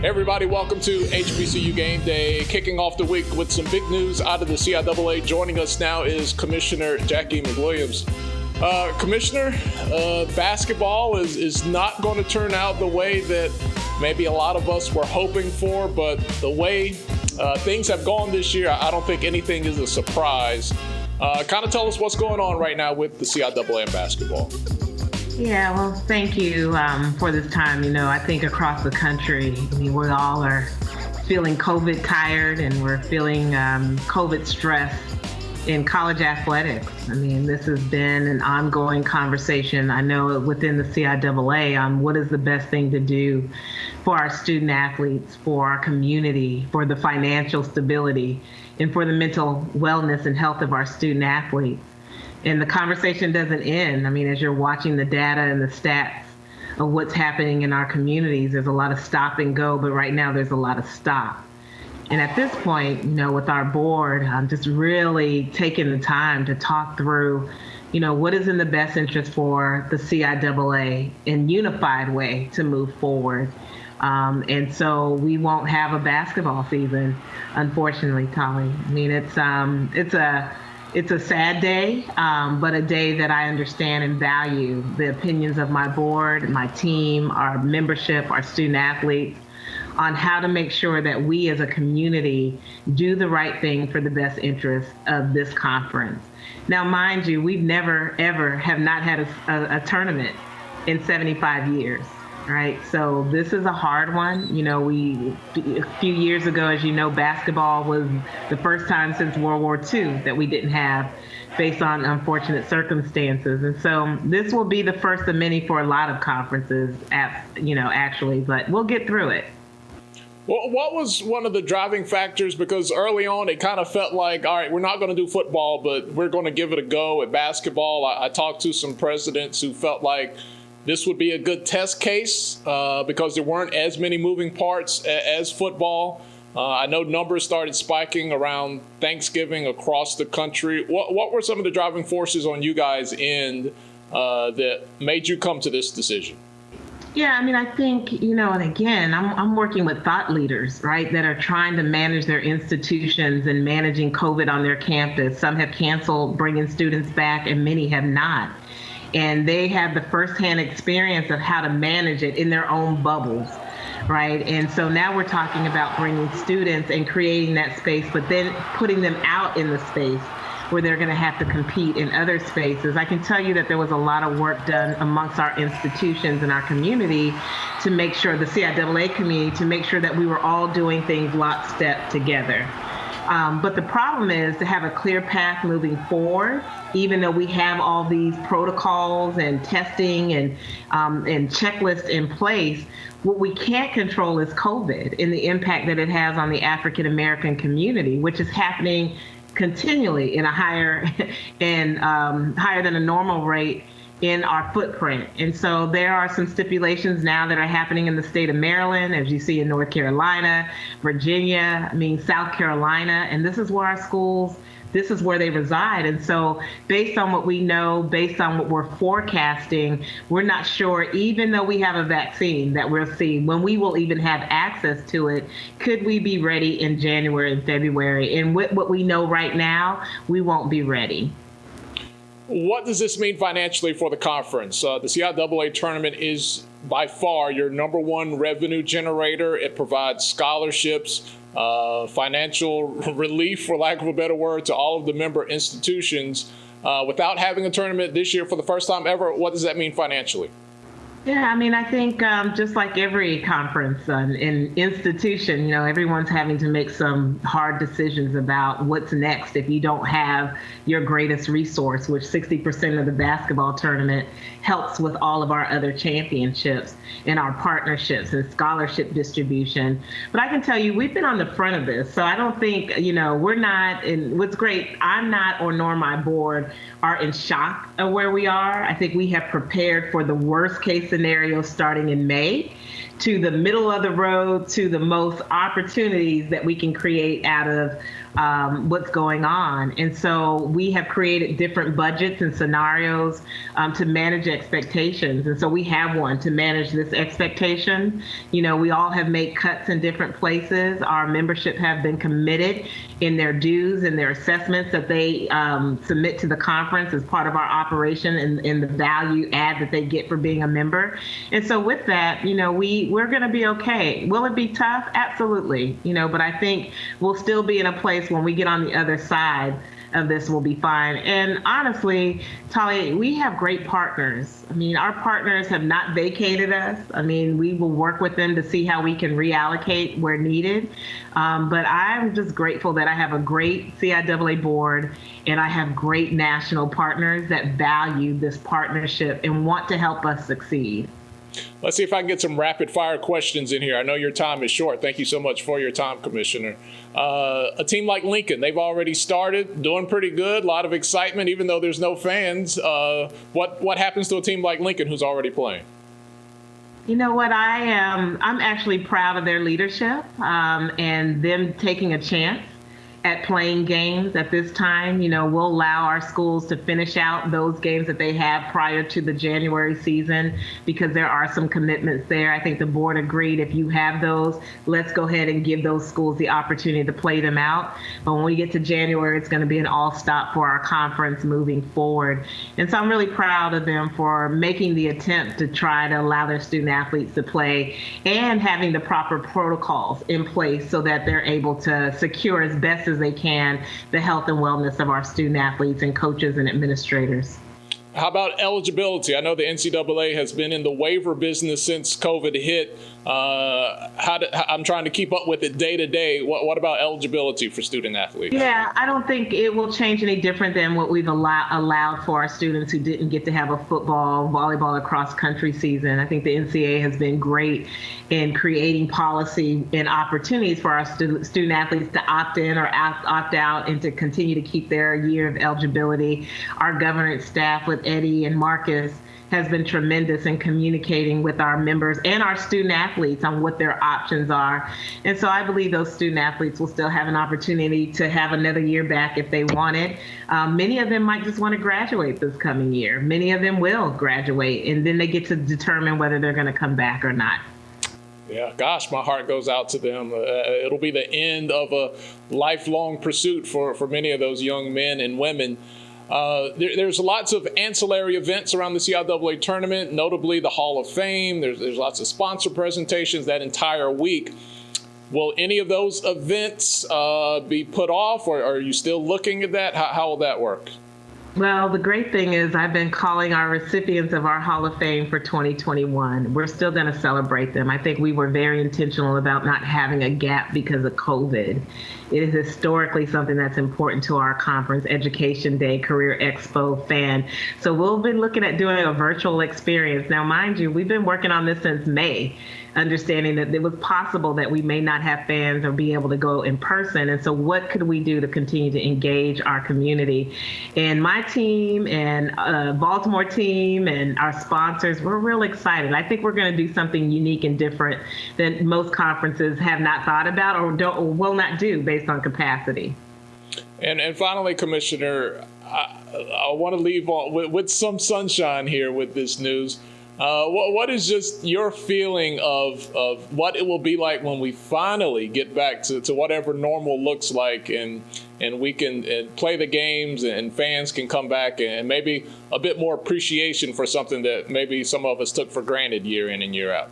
Everybody, welcome to HBCU Game Day, kicking off the week with some big news out of the CIAA. Joining us now is Commissioner Jacqie McWilliams. Commissioner, basketball is not going to turn out the way that maybe a lot of us were hoping for, but the way things have gone this year, I don't think anything is a surprise. Kind of tell us what's going on right now with the CIAA and basketball. Yeah, well, thank you for this time. I think across the country, we all are feeling COVID tired and we're feeling COVID stress in college athletics. This has been an ongoing conversation, I know, within the CIAA on what is the best thing to do for our student athletes, for our community, for the financial stability, and for the mental wellness and health of our student athletes. And the conversation doesn't end. As you're watching the data and the stats of what's happening in our communities, there's a lot of stop and go, but right now there's a lot of stop. And at this point, with our board, I'm just really taking the time to talk through, what is in the best interest for the CIAA in unified way to move forward. And so we won't have a basketball season, unfortunately, Tolly. It's a sad day, but a day that I understand and value the opinions of my board, my team, our membership, our student athletes, on how to make sure that we as a community do the right thing for the best interest of this conference. Now, mind you, we've never, ever have not had a tournament in 75 years. Right. So this is a hard one. A few years ago, as you know, basketball was the first time since World War II that we didn't have, based on unfortunate circumstances. And so this will be the first of many for a lot of conferences, actually, but we'll get through it. Well, what was one of the driving factors? Because early on, it kind of felt like, all right, we're not going to do football, but we're going to give it a go at basketball. I talked to some presidents who felt like this would be a good test case because there weren't as many moving parts as football. I know numbers started spiking around Thanksgiving across the country. What were some of the driving forces on you guys' end that made you come to this decision? Yeah, I think, and again, I'm working with thought leaders, right, that are trying to manage their institutions and managing COVID on their campus. Some have canceled bringing students back and many have not. And they have the firsthand experience of how to manage it in their own bubbles, right? And so now we're talking about bringing students and creating that space, but then putting them out in the space where they're going to have to compete in other spaces. I can tell you that there was a lot of work done amongst our institutions and our community to make sure, the CIAA community, to make sure that we were all doing things lockstep together. But the problem is to have a clear path moving forward, even though we have all these protocols and testing and checklists in place. What we can't control is COVID and the impact that it has on the African American community, which is happening continually in a higher than a normal rate in our footprint. And so there are some stipulations now that are happening in the state of Maryland, as you see in North Carolina, Virginia, South Carolina, and this is where our schools, this is where they reside. And so based on what we know, based on what we're forecasting, we're not sure, even though we have a vaccine that we'll see, when we will even have access to it, could we be ready in January and February? And with what we know right now, we won't be ready. What does this mean financially for the conference? The CIAA tournament is by far your number one revenue generator. It provides scholarships, financial relief, for lack of a better word, to all of the member institutions. Without having a tournament this year for the first time ever, what does that mean financially? Yeah, I think just like every conference and institution, everyone's having to make some hard decisions about what's next if you don't have your greatest resource, which 60% of the basketball tournament helps with all of our other championships and our partnerships and scholarship distribution. But I can tell you, we've been on the front of this. So I don't think, we're not, and what's great, I'm not, or nor my board are in shock of where we are. I think we have prepared for the worst case scenario starting in May to the middle of the road to the most opportunities that we can create out of what's going on. And so we have created different budgets and scenarios to manage expectations. And so we have one to manage this expectation. You know, we all have made cuts in different places. Our membership have been committed in their dues and their assessments that they submit to the conference as part of our operation and the value add that they get for being a member. And so with that, you know, we're going to be okay. Will it be tough? Absolutely. You know, but I think we'll still be in a place when we get on the other side of this, will be fine. And honestly, Talia, we have great partners. I mean, our partners have not vacated us. I mean, we will work with them to see how we can reallocate where needed. But I'm just grateful that I have a great CIAA board and I have great national partners that value this partnership and want to help us succeed. Let's see if I can get some rapid fire questions in here. I know your time is short. Thank you so much for your time, Commissioner. A team like Lincoln, they've already started, doing pretty good, a lot of excitement, even though there's no fans. What happens to a team like Lincoln who's already playing? You know what, I'm actually proud of their leadership and them taking a chance at playing games at this time. You know, we'll allow our schools to finish out those games that they have prior to the January season because there are some commitments there. I think the board agreed if you have those, let's go ahead and give those schools the opportunity to play them out. But when we get to January, it's going to be an all stop for our conference moving forward. And so I'm really proud of them for making the attempt to try to allow their student athletes to play and having the proper protocols in place so that they're able to secure as best as they can the health and wellness of our student athletes and coaches and administrators. How about eligibility? I know the NCAA has been in the waiver business since COVID hit. I'm trying to keep up with it day to day. What about eligibility for student athletes? Yeah, I don't think it will change any different than what we've allowed for our students who didn't get to have a football, volleyball, or cross-country season. I think the NCAA has been great in creating policy and opportunities for our student athletes to opt in or opt out and to continue to keep their year of eligibility. Our governance staff with Eddie and Marcus has been tremendous in communicating with our members and our student athletes on what their options are. And so I believe those student athletes will still have an opportunity to have another year back if they want it. Many of them might just want to graduate this coming year. Many of them will graduate, and then they get to determine whether they're going to come back or not. Yeah, gosh, my heart goes out to them. It'll be the end of a lifelong pursuit for many of those young men and women. There's lots of ancillary events around the CIAA tournament, notably the Hall of Fame. There's lots of sponsor presentations that entire week. Will any of those events be put off, or are you still looking at that? How will that work? Well, the great thing is I've been calling our recipients of our Hall of Fame for 2021. We're still going to celebrate them. I think we were very intentional about not having a gap because of COVID. It is historically something that's important to our conference, Education Day, Career Expo, FAN. So we'll be looking at doing a virtual experience. Now, mind you, we've been working on this since May, understanding that it was possible that we may not have fans or be able to go in person. And so what could we do to continue to engage our community? And my team and Baltimore team and our sponsors, we're real excited. I think we're going to do something unique and different that most conferences have not thought about or will not do based on capacity. And finally, Commissioner, I want to leave on with some sunshine here with this news. What is just your feeling of what it will be like when we finally get back to whatever normal looks like and we can play the games and fans can come back and maybe a bit more appreciation for something that maybe some of us took for granted year in and year out?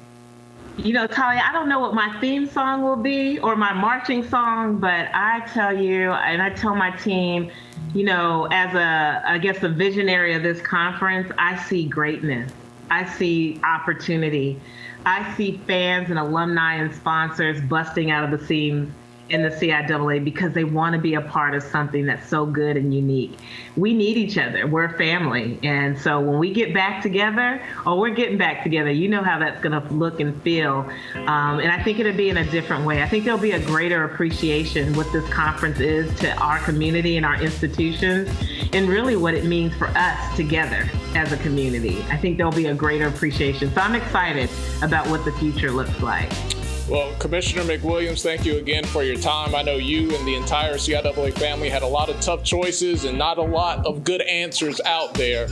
You know, Talia, I don't know what my theme song will be or my marching song, but I tell you, and I tell my team, you know, as a visionary of this conference, I see greatness. I see opportunity. I see fans and alumni and sponsors busting out of the seams in the CIAA because they want to be a part of something that's so good and unique. We need each other. We're a family. And so when we get back together, we're getting back together, you know how that's going to look and feel. And I think it'll be in a different way. I think there'll be a greater appreciation what this conference is to our community and our institutions, and really what it means for us together as a community. I think there'll be a greater appreciation. So I'm excited about what the future looks like. Well, Commissioner McWilliams, thank you again for your time. I know you and the entire CIAA family had a lot of tough choices and not a lot of good answers out there.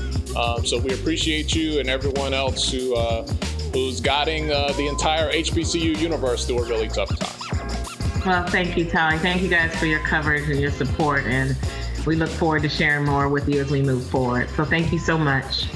So we appreciate you and everyone else who's guiding the entire HBCU universe through a really tough time. Well, thank you, Tali. Thank you guys for your coverage and your support. And we look forward to sharing more with you as we move forward. So thank you so much.